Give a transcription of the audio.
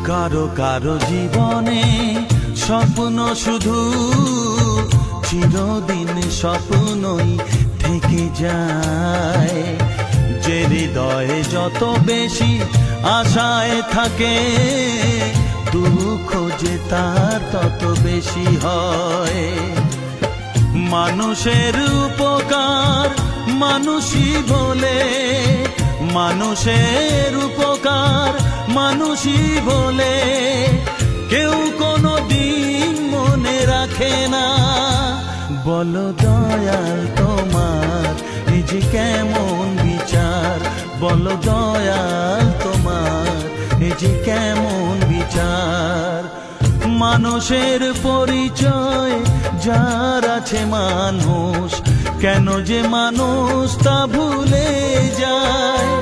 কারো কারো জীবনে স্বপ্ন শুধু চিরদিন স্বপ্নই থেকে যায়। যে হৃদয়ে যত বেশি আশায় থাকে, দুঃখ যে তার তত বেশি হয়। মানুষের উপকার মানুষই বলে, মানুষের উপকার মানুষই বলে, কেউ কোনো দিন মনে রাখে না। বলো দয়াল তোমার এই যে কেমন বিচার, বলো দয়াল তোমার এই যে কেমন বিচার। মানুষের পরিচয় যার আছে মানুষ, কেন যে মানুষ তা ভুলে যায়।